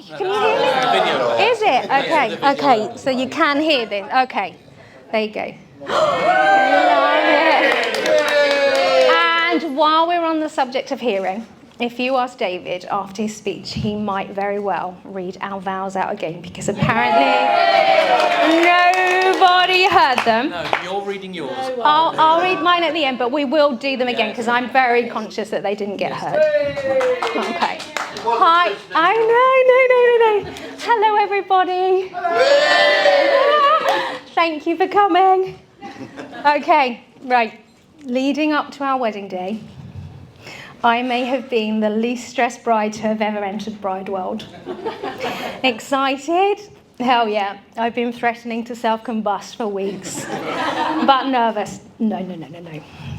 Can you hear me? Is it? Okay, okay. So you can hear this. Okay. There you go. Love it. And while we're on the subject of hearing, if you ask David after his speech, he might very well read our vows out again, because apparently nobody heard them. No, you're reading yours. I'll read mine at the end, but we will do them again because I'm very conscious that they didn't get heard. Okay. Hi. No. Hello, everybody. Thank you for coming. Okay, right. Leading up to our wedding day, I may have been the least stressed bride to have ever entered Bride World. Excited? Hell yeah. I've been threatening to self-combust for weeks. But nervous. No.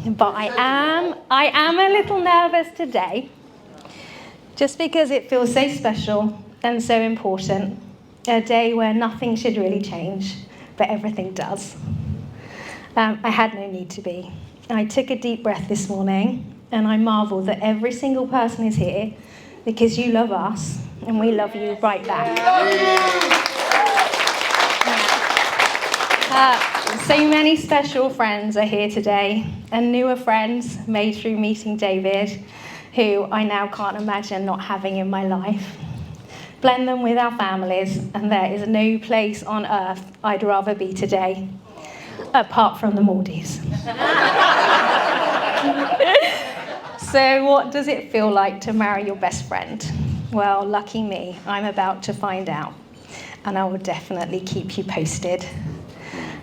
But I am a little nervous today, just because it feels so special and so important. A day where nothing should really change, but everything does. I had no need to be. I took a deep breath this morning, and I marvel that every single person is here because you love us and we love you right back. So many special friends are here today, and newer friends made through meeting David, who I now can't imagine not having in my life. Blend them with our families, and there is no place on earth I'd rather be today, apart from the Maldives. So what does it feel like to marry your best friend? Well, lucky me, I'm about to find out, and I will definitely keep you posted.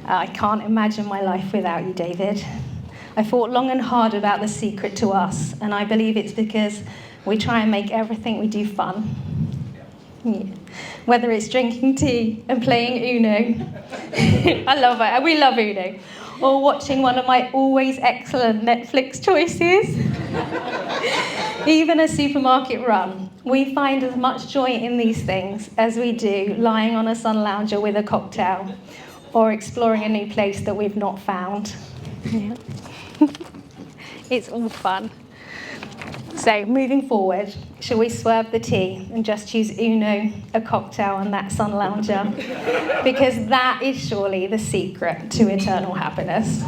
I can't imagine my life without you, David. I thought long and hard about the secret to us, and I believe it's because we try and make everything we do fun. Yeah. Whether it's drinking tea and playing Uno, I love it, we love Uno, or watching one of my always excellent Netflix choices, even a supermarket run. We find as much joy in these things as we do lying on a sun lounger with a cocktail, or exploring a new place that we've not found. Yeah. It's all fun. So, moving forward, shall we swerve the tea and just choose Uno, a cocktail, and that sun lounger? Because that is surely the secret to eternal happiness.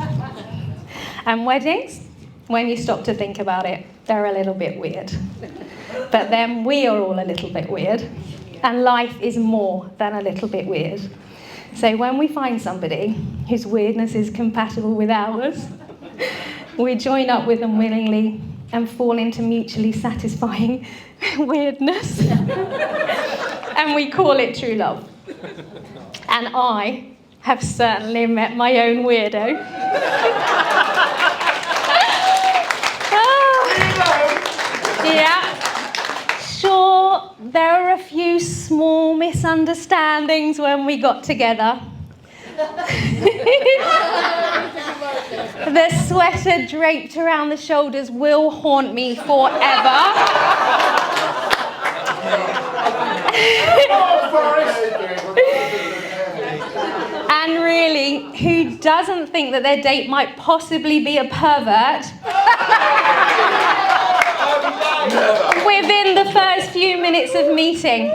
And weddings, when you stop to think about it, they're a little bit weird. But then we are all a little bit weird, and life is more than a little bit weird. So when we find somebody whose weirdness is compatible with ours, we join up with them willingly and fall into mutually satisfying weirdness. And we call it true love. And I have certainly met my own weirdo. Yeah. Sure, there are a few small misunderstandings when we got together. The sweater draped around the shoulders will haunt me forever. And really, who doesn't think that their date might possibly be a pervert within the first few minutes of meeting?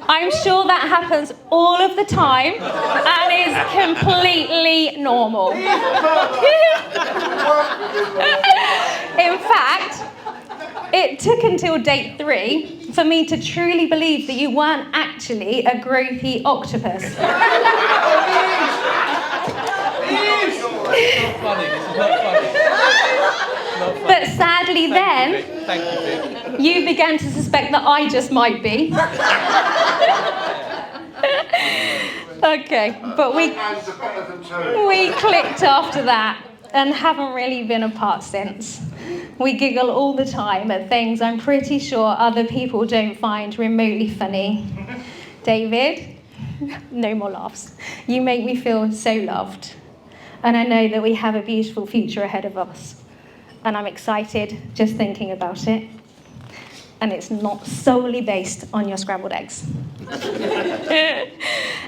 I'm sure that happens all of the time and is completely normal. In fact, it took until date 3 for me to truly believe that you weren't actually a gropey octopus. It's not funny. But sadly then, Thank you, Vic. you began to suspect that I just might be. Okay, but we clicked after that and haven't really been apart since. We giggle all the time at things I'm pretty sure other people don't find remotely funny. David, no more laughs. You make me feel so loved. And I know that we have a beautiful future ahead of us. And I'm excited just thinking about it. And it's not solely based on your scrambled eggs.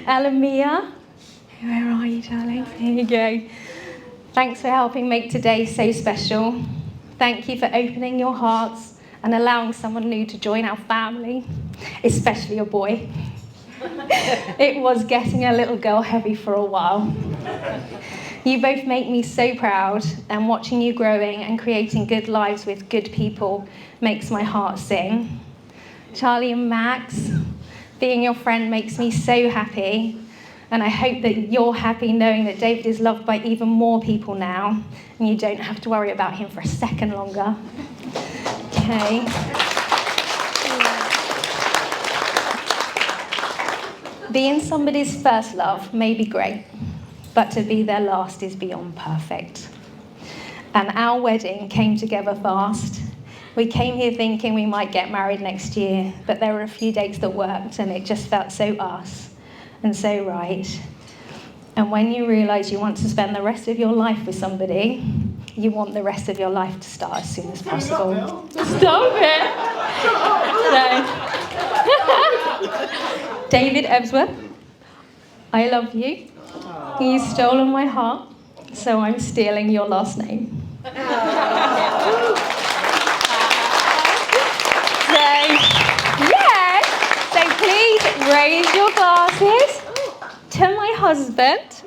Alamia, where are you, darling? Here you go. Thanks for helping make today so special. Thank you for opening your hearts and allowing someone new to join our family, especially a boy. It was getting a little girl heavy for a while. You both make me so proud, and watching you growing and creating good lives with good people makes my heart sing. Charlie and Max, being your friend makes me so happy, and I hope that you're happy knowing that David is loved by even more people now, and you don't have to worry about him for a second longer. Okay. Being somebody's first love may be great, but to be their last is beyond perfect. And our wedding came together fast. We came here thinking we might get married next year, but there were a few dates that worked, and it just felt so us and so right. And when you realise you want to spend the rest of your life with somebody, you want the rest of your life to start as soon as possible. Stop it! So, David Ebsworth, I love you. You've stolen my heart, so I'm stealing your last name. So please raise your glasses to my husband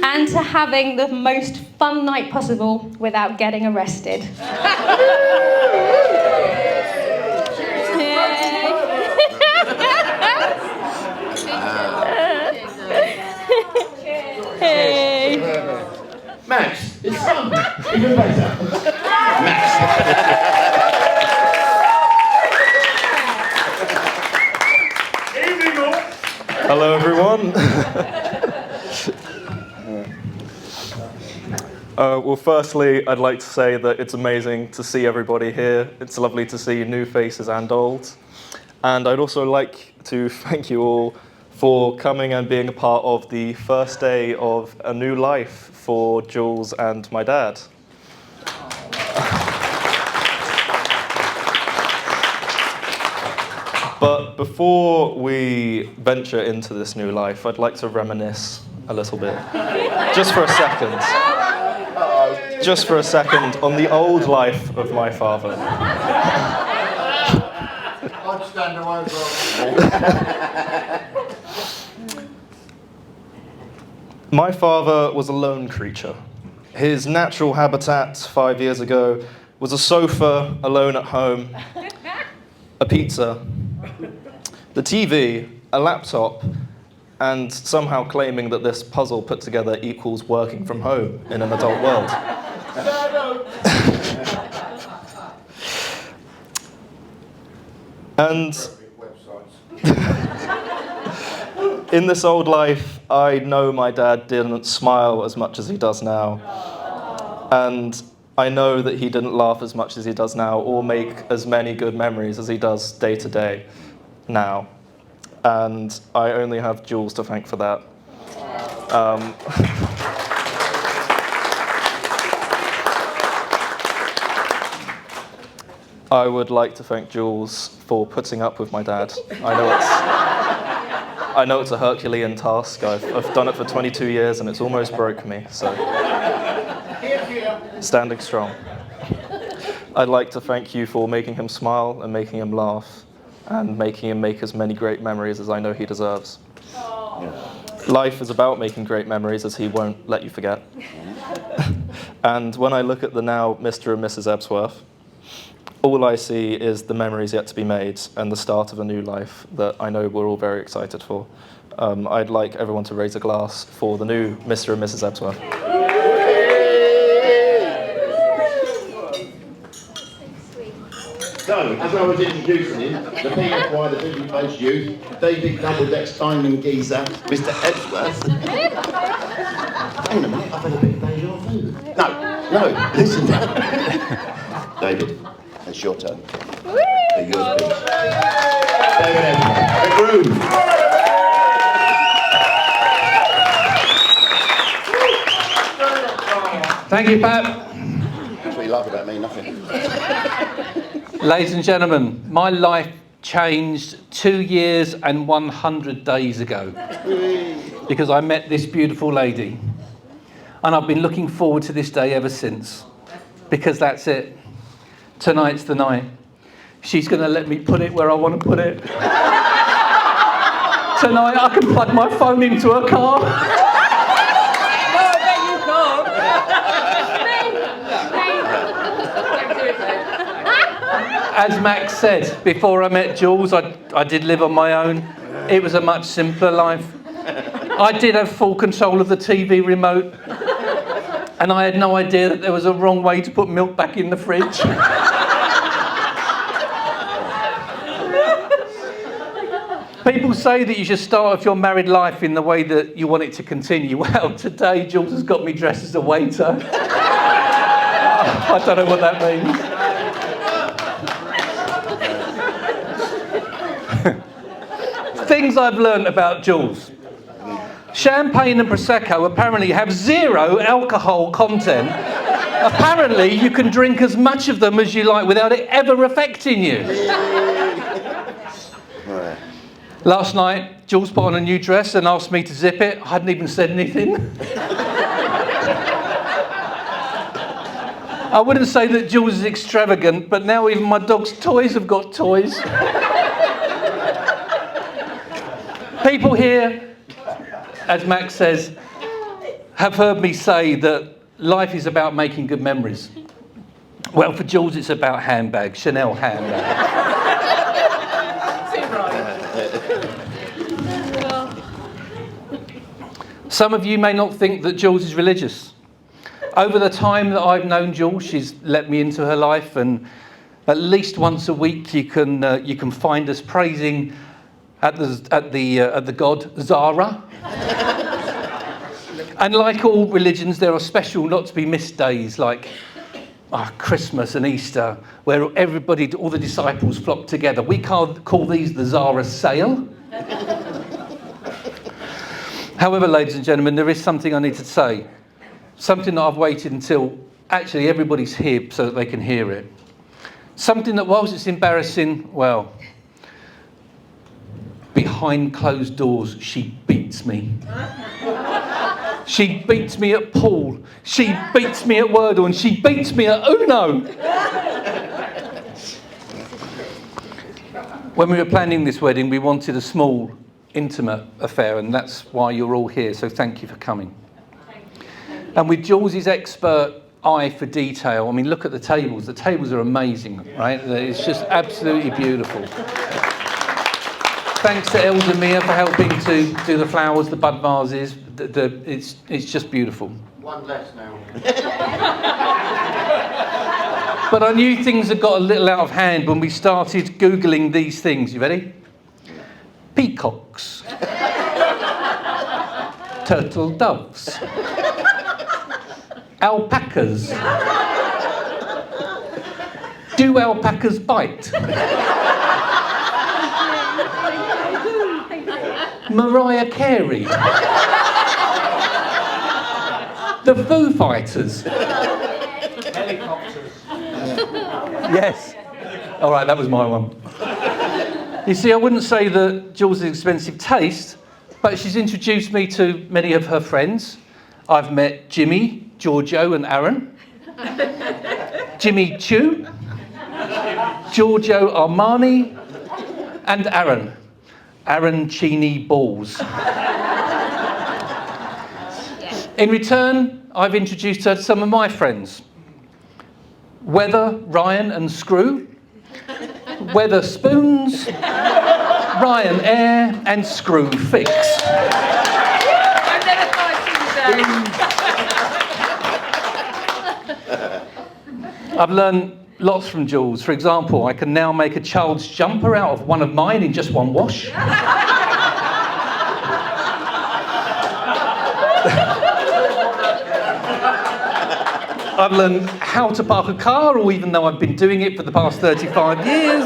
and to having the most fun night possible without getting arrested. Hey. Max, it's fun. Even better. Max. Hello, everyone. Well, firstly, I'd like to say that it's amazing to see everybody here. It's lovely to see new faces and old. And I'd also like to thank you all for coming and being a part of the first day of a new life for Jools and my dad. But before we venture into this new life, I'd like to reminisce a little bit. Just for a second. Just for a second on the old life of my father. I'd stand away as well. My father was a lone creature. His natural habitat 5 years ago was a sofa alone at home, a pizza, the TV, a laptop, and somehow claiming that this puzzle put together equals working from home in an adult world. And in this old life, I know my dad didn't smile as much as he does now. And I know that he didn't laugh as much as he does now or make as many good memories as he does day to day now. And I only have Jools to thank for that. I would like to thank Jools for putting up with my dad. I know it's a Herculean task. I've done it for 22 years and it's almost broke me, so standing strong. I'd like to thank you for making him smile and making him laugh and making him make as many great memories as I know he deserves. Life is about making great memories, as he won't let you forget. And when I look at the now Mr. and Mrs. Ebsworth, all I see is the memories yet to be made and the start of a new life that I know we're all very excited for. I'd like everyone to raise a glass for the new Mr. and Mrs. Ebsworth. So, as I was introducing him, the PFY, the Busy-Faced Youth, David Double-Deck Diamond Geezer, Mr. Ebsworth. Hang on a minute, I've had a bit of deja vu. No, listen. David, it's your turn. Yours, please. David Ebsworth, the groom. Thank you, Pat. That's what you like about me, nothing. Ladies and gentlemen, my life changed 2 years and 100 days ago because I met this beautiful lady. And I've been looking forward to this day ever since, because that's it. Tonight's the night. she's going to let me put it where I want to put it. Tonight I can plug my phone into her car. As Max said, before I met Jools, I did live on my own. It was a much simpler life. I did have full control of the TV remote, and I had no idea that there was a wrong way to put milk back in the fridge. People say that you should start off your married life in the way that you want it to continue. Well, today Jools has got me dressed as a waiter. I don't know what that means. Things I've learned about Jools. Champagne and Prosecco apparently have 0 alcohol content. Apparently you can drink as much of them as you like without it ever affecting you. Last night, Jools put on a new dress and asked me to zip it. I hadn't even said anything. I wouldn't say that Jools is extravagant, but now even my dog's toys have got toys. People here, as Max says, have heard me say that life is about making good memories. Well, for Jools, it's about handbags, Chanel handbags. Some of you may not think that Jools is religious. Over the time that I've known Jools, she's let me into her life, and at least once a week you can find us praising at the god Zara. And like all religions, there are special not to be missed days like Christmas and Easter, where everybody, all the disciples flock together. We call these the Zara sale. However, ladies and gentlemen, there is something I need to say. Something that I've waited until actually everybody's here so that they can hear it. Something that, whilst it's embarrassing, well, behind closed doors, she beats me. She beats me at pool. She beats me at Wordle, and she beats me at Uno. When we were planning this wedding, we wanted a small, intimate affair, and that's why you're all here, so thank you for coming. And with Jools' expert eye for detail, I mean, look at the tables. The tables are amazing, right? It's just absolutely beautiful. Thanks to Els and Mia for helping to do the flowers, the bud vases. It's just beautiful. One less now. But I knew things had got a little out of hand when we started Googling these things. You ready? Peacocks. Turtle doves. Alpacas. Do alpacas bite? Mariah Carey. The Foo Fighters. Helicopters. Yes. All right, that was my one. You see, I wouldn't say that Jools' expensive taste, but she's introduced me to many of her friends. I've met Jimmy, Giorgio and Aaron. Jimmy Choo, Giorgio Armani, and Aaron. Aaron Cheney Balls. In return, I've introduced her to some of my friends. Weather, Ryan and Screw. Weather Spoons. Ryan Air and Screw Fix. I've never thought I've learned lots from Jools. For example, I can now make a child's jumper out of one of mine in just one wash. I've learned how to park a car, or even though I've been doing it for the past 35 years.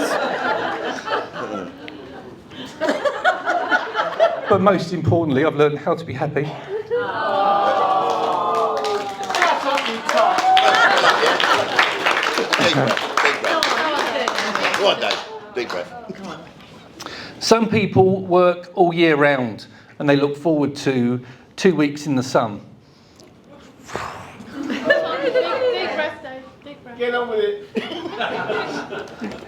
But most importantly, I've learned how to be happy. Big breath. Go on, Dave. Big breath. Some people work all year round and they look forward to 2 weeks in the sun. Get on with it.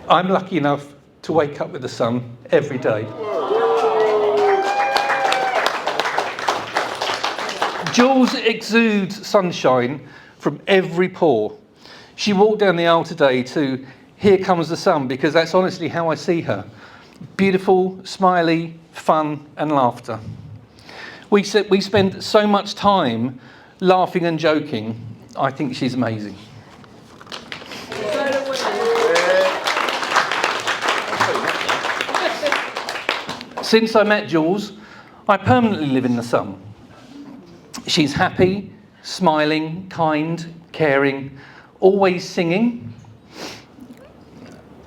I'm lucky enough to wake up with the sun every day. Jools exudes sunshine from every pore. She walked down the aisle today to "Here Comes the Sun" because that's honestly how I see her. Beautiful, smiley, fun and laughter. We spend so much time laughing and joking. I think she's amazing. Since I met Jools, I permanently live in the sun. She's happy, smiling, kind, caring, always singing.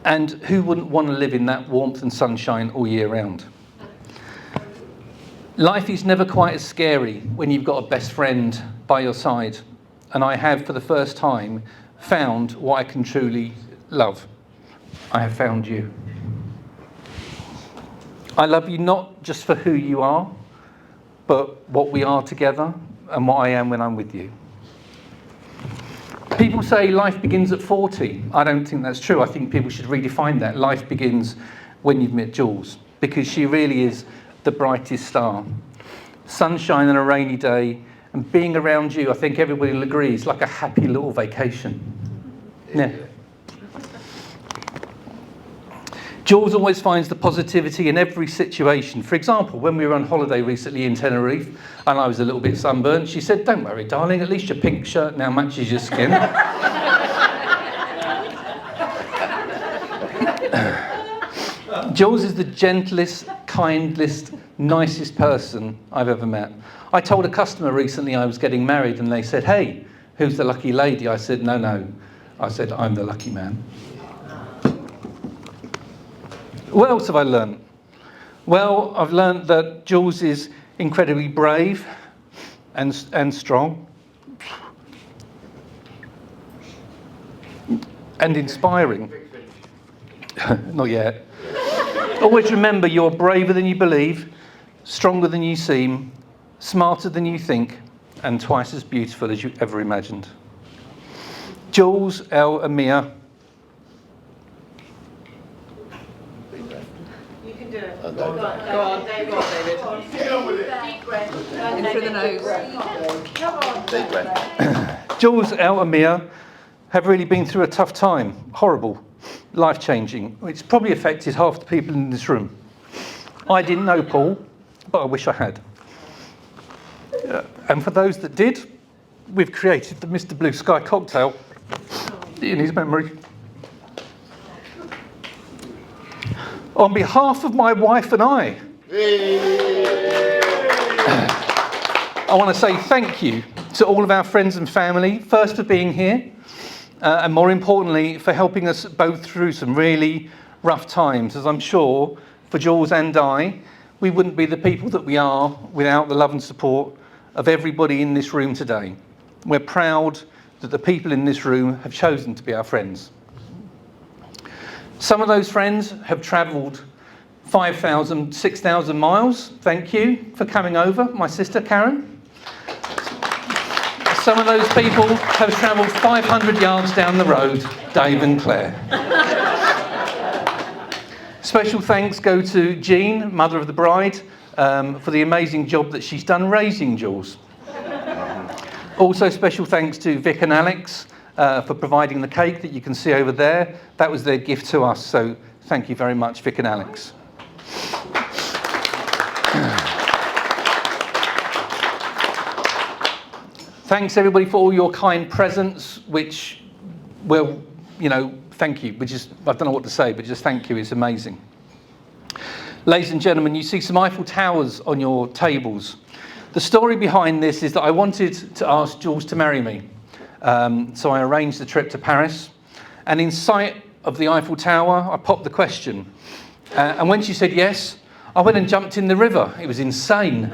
And who wouldn't want to live in that warmth and sunshine all year round? Life is never quite as scary when you've got a best friend by your side. And I have, for the first time, found what I can truly love. I have found you. I love you not just for who you are, but what we are together and what I am when I'm with you. People say life begins at 40. I don't think that's true. I think people should redefine that. Life begins when you've met Jools, because she really is the brightest star. Sunshine on a rainy day, and being around you, I think everybody will agree, is like a happy little vacation. Yeah. Jools always finds the positivity in every situation. For example, when we were on holiday recently in Tenerife, and I was a little bit sunburned, she said, "Don't worry, darling, at least your pink shirt now matches your skin." Jools is the gentlest, kindest, nicest person I've ever met. I told a customer recently I was getting married, and they said, "Hey, who's the lucky lady?" I said, No. I said, "I'm the lucky man." What else have I learned? Well, I've learned that Jools is incredibly brave and strong and inspiring. Not yet. Always remember, you're braver than you believe, stronger than you seem, smarter than you think, and twice as beautiful as you ever imagined. Jools, El and Mia. Go on, David. Get on with it. In through the nose. Deep breath. Jools, El and Mia have really been through a tough time. Horrible, life-changing. It's probably affected half the people in this room. I didn't know Paul, but I wish I had. And for those that did, we've created the Mr. Blue Sky cocktail in his memory. On behalf of my wife and I want to say thank you to all of our friends and family, first for being here, and more importantly, for helping us both through some really rough times, as I'm sure for Jools and I, we wouldn't be the people that we are without the love and support of everybody in this room today. We're proud that the people in this room have chosen to be our friends. Some of those friends have travelled 5,000, 6,000 miles. Thank you for coming over, my sister Karen. Some of those people have travelled 500 yards down the road, Dave and Claire. Special thanks go to Jean, mother of the bride, for the amazing job that she's done raising Jools. Also special thanks to Vic and Alex for providing the cake that you can see over there. That was their gift to us, so thank you very much, Vic and Alex. Thanks everybody for all your kind presents, which, well, you know, thank you. I don't know what to say, but just thank you, it's amazing. Ladies and gentlemen, you see some Eiffel Towers on your tables. The story behind this is that I wanted to ask Jools to marry me. So I arranged the trip to Paris, and in sight of the Eiffel Tower, I popped the question. And when she said yes, I went and jumped in the river. It was insane.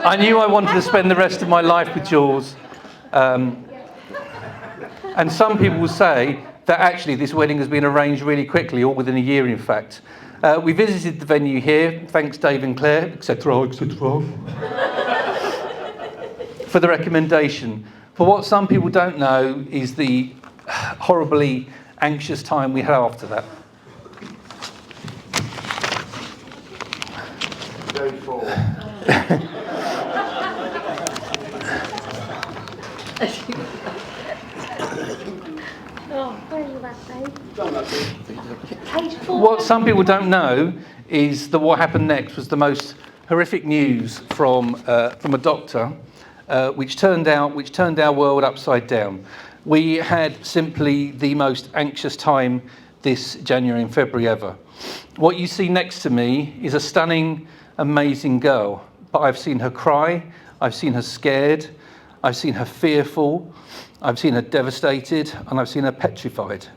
I knew I wanted to spend the rest of my life with Jools. And some people will say that actually this wedding has been arranged really quickly, or within a year in fact. We visited the venue here, thanks Dave and Claire, etc., etc., for the recommendation. For what some people don't know is the horribly anxious time we had after that. Go for. What some people don't know is that what happened next was the most horrific news from a doctor, which turned our world upside down. We had simply the most anxious time this January and February ever. What you see next to me is a stunning, amazing girl, but I've seen her cry, I've seen her scared, I've seen her fearful, I've seen her devastated, and I've seen her petrified.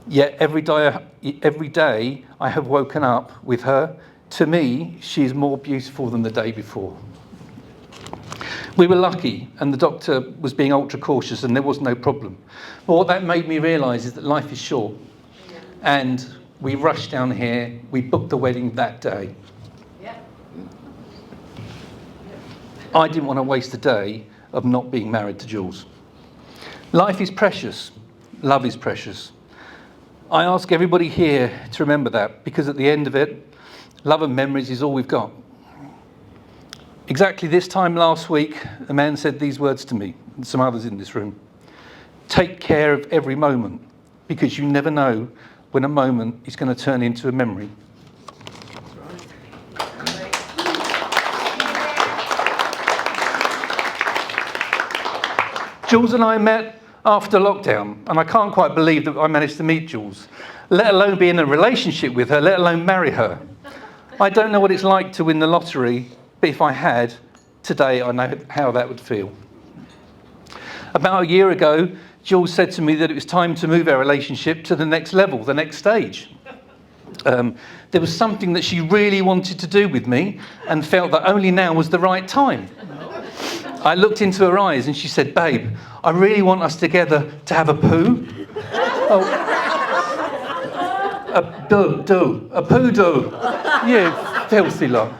Yet every day I have woken up with her. To me, she is more beautiful than the day before. We were lucky, and the doctor was being ultra cautious, and there was no problem. But what that made me realise is that life is short. And we rushed down here, we booked the wedding that day. I didn't want to waste a day of not being married to Jools. Life is precious, love is precious. I ask everybody here to remember that, because at the end of it, love and memories is all we've got. Exactly this time last week, a man said these words to me, and some others in this room. Take care of every moment, because you never know when a moment is going to turn into a memory. Jools and I met after lockdown, and I can't quite believe that I managed to meet Jools, let alone be in a relationship with her, let alone marry her. I don't know what it's like to win the lottery, but if I had, today I know how that would feel. About a year ago, Jools said to me that it was time to move our relationship to the next level, the next stage. There was something that she really wanted to do with me and felt that only now was the right time. I looked into her eyes and she said, babe, I really want us together to have a poo. Oh, a poo-do. You filthy lot.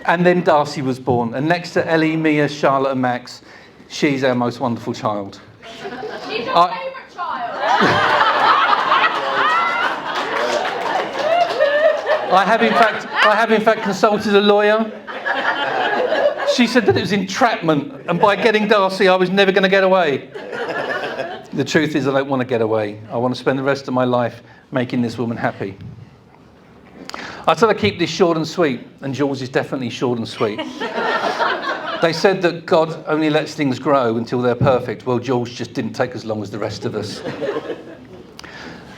And then Darcy was born. And next to Ellie, Mia, Charlotte and Max, she's our most wonderful child. She's your favourite child. I have in fact consulted a lawyer. She said that it was entrapment, and by getting Darcy, I was never going to get away. The truth is, I don't want to get away. I want to spend the rest of my life making this woman happy. I thought I'd keep this short and sweet, and Jools is definitely short and sweet. They said that God only lets things grow until they're perfect. Well, Jools just didn't take as long as the rest of us.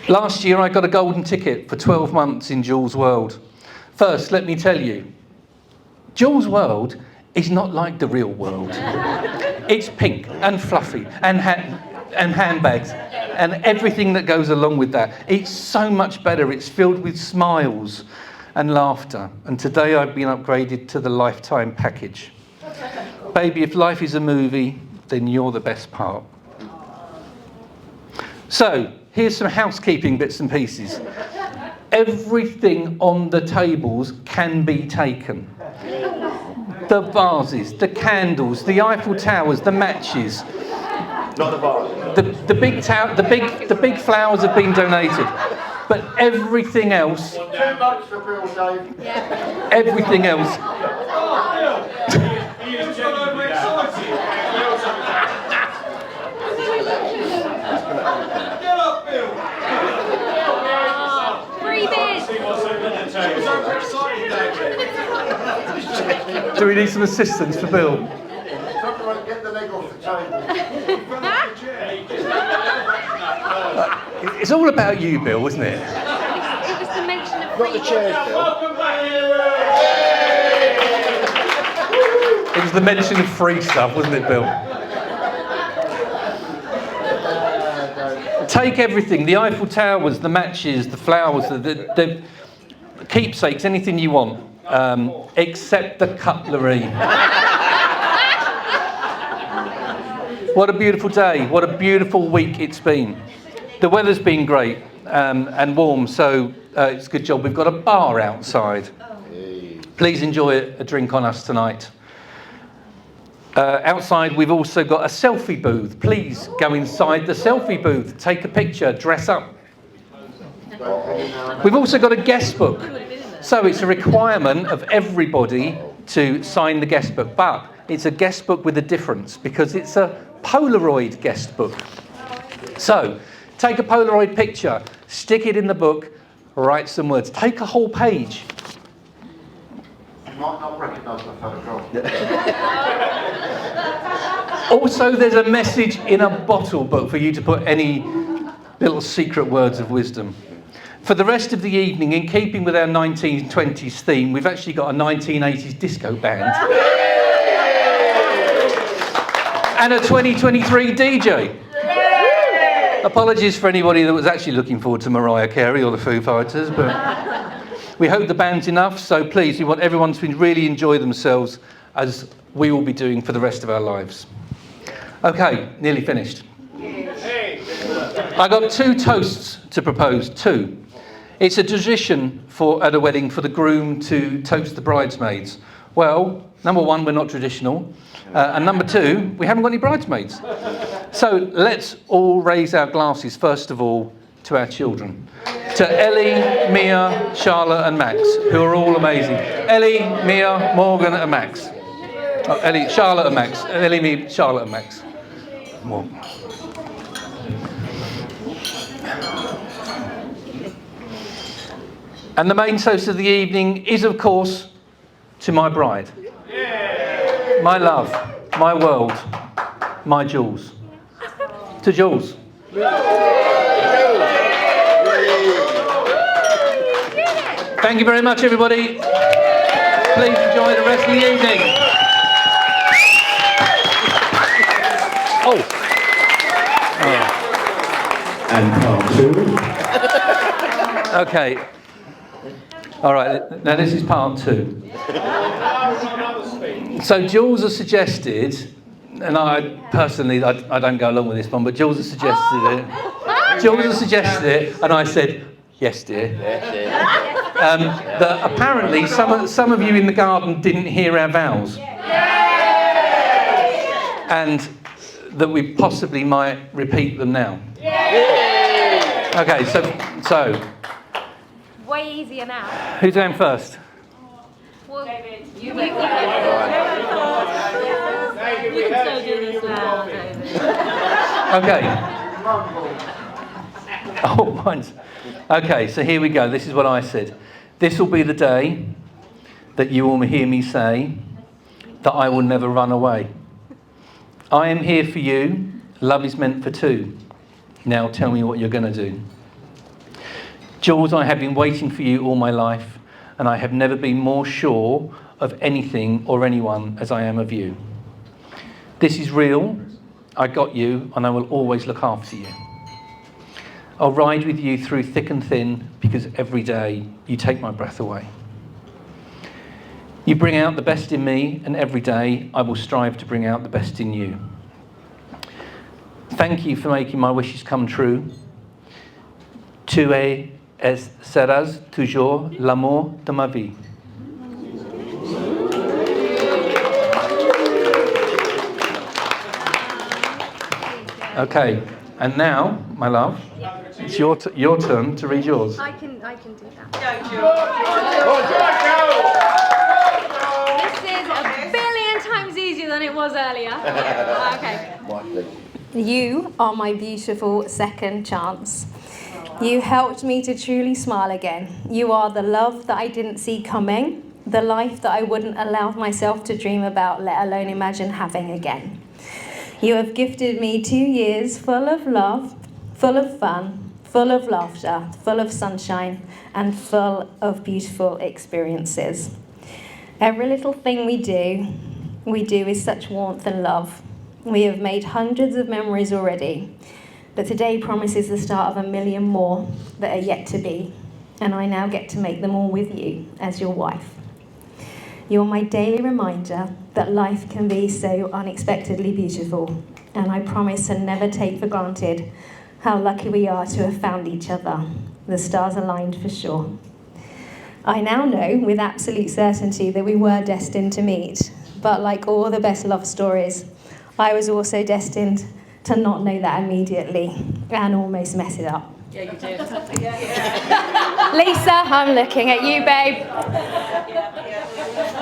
Last year, I got a golden ticket for 12 months in Jools' world. First, let me tell you, Jools' world is not like the real world. It's pink and fluffy and handbags and everything that goes along with that. It's so much better. It's filled with smiles and laughter. And today I've been upgraded to the lifetime package. Baby, if life is a movie, then you're the best part. So, here's some housekeeping bits and pieces. Everything on the tables can be taken. The vases, the candles, the Eiffel Towers, the matches. Not the bar. The big flowers have been donated. But everything else. Too much for Bill, Dave. Yeah. Everything else. Do we need some assistance for Bill? Someone get the leg off the table. It's all about you, Bill, isn't it? It was the mention of Got the chairs, Bill. It was the mention of free stuff, wasn't it, Bill? Take everything, the Eiffel Towers, the matches, the flowers, the keepsakes, anything you want, except the cutlery. What a beautiful day, what a beautiful week it's been. The weather's been great. and warm, so it's a good job we've got a bar outside. Please enjoy a drink on us tonight. Outside we've also got a selfie booth. Please go inside the selfie booth, take a picture, dress up. We've also got a guest book. So it's a requirement of everybody to sign the guest book, but it's a guest book with a difference because it's a Polaroid guest book. So take a Polaroid picture, stick it in the book, write some words. Take a whole page. You might not recognise my photograph. Also, there's a message in a bottle book for you to put any little secret words of wisdom. For the rest of the evening, in keeping with our 1920s theme, we've actually got a 1980s disco band. And a 2023 DJ. Apologies for anybody that was actually looking forward to Mariah Carey or the Foo Fighters, but we hope the band's enough, so please, we want everyone to really enjoy themselves as we will be doing for the rest of our lives. Okay, nearly finished. I got 2 toasts to propose, 2. It's a tradition at a wedding for the groom to toast the bridesmaids. Well, number 1, we're not traditional. And number 2, we haven't got any bridesmaids. So let's all raise our glasses, first of all, to our children. To Ellie, Mia, Charlotte and Max, who are all amazing. Ellie, Mia, Morgan and Max. Oh, Ellie, Charlotte and Max. Ellie, Mia, Charlotte and Max. More. And the main toast of the evening is, of course, to my bride. My love, my world, my Jools. To Jools. Thank you very much, everybody. Please enjoy the rest of the evening. And part 2. Okay. All right, now this is part 2. So Jools has suggested, and I personally, I don't go along with this one, but Jools has suggested it. Jools has suggested it, and I said, yes, dear. That apparently some of you in the garden didn't hear our vows. And that we possibly might repeat them now. Okay, so Way easier now. who's going first? Well, David, you can so do this now, David. Okay. Oh, mine's. Okay, so here we go. This is what I said. This will be the day that you will hear me say that I will never run away. I am here for you. Love is meant for 2. Now tell me what you're going to do. Jools, I have been waiting for you all my life, and I have never been more sure of anything or anyone as I am of you. This is real. I got you, and I will always look after you. I'll ride with you through thick and thin, because every day you take my breath away. You bring out the best in me, and every day I will strive to bring out the best in you. Thank you for making my wishes come true. Tu es et seras toujours l'amour de ma vie. Okay, and now, my love, it's your turn to read yours. I can do that. This is a billion times easier than it was earlier. Okay. You are my beautiful second chance. You helped me to truly smile again. You are the love that I didn't see coming, the life that I wouldn't allow myself to dream about, let alone imagine having again. You have gifted me 2 years full of love, full of fun, full of laughter, full of sunshine, and full of beautiful experiences. Every little thing we do with such warmth and love. We have made hundreds of memories already, but today promises the start of 1 million more that are yet to be, and I now get to make them all with you as your wife. You're my daily reminder that life can be so unexpectedly beautiful, and I promise to never take for granted How lucky we are to have found each other. The stars aligned for sure. I now know with absolute certainty that we were destined to meet, but like all the best love stories, I was also destined to not know that immediately and almost mess it up. Yeah, you did. Lisa, I'm looking at you, babe.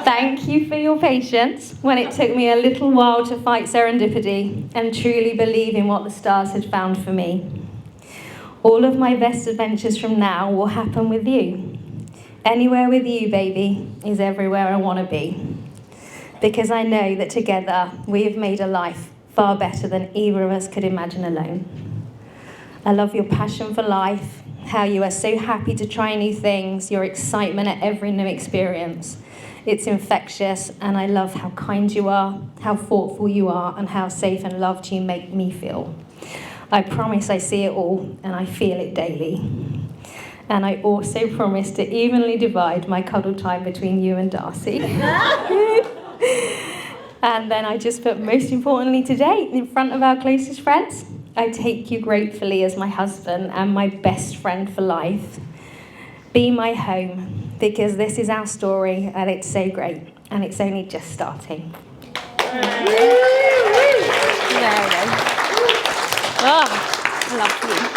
Thank you for your patience when it took me a little while to fight serendipity and truly believe in what the stars had found for me. All of my best adventures from now will happen with you. Anywhere with you, baby, is everywhere I want to be. Because I know that together we have made a life far better than either of us could imagine alone. I love your passion for life, how you are so happy to try new things, your excitement at every new experience. It's infectious, and I love how kind you are, how thoughtful you are, and how safe and loved you make me feel. I promise I see it all, and I feel it daily. And I also promise to evenly divide my cuddle time between you and Darcy. And then I just put, most importantly today, in front of our closest friends, I take you gratefully as my husband and my best friend for life. Be my home, because this is our story and it's so great, and it's only just starting. Oh, love you.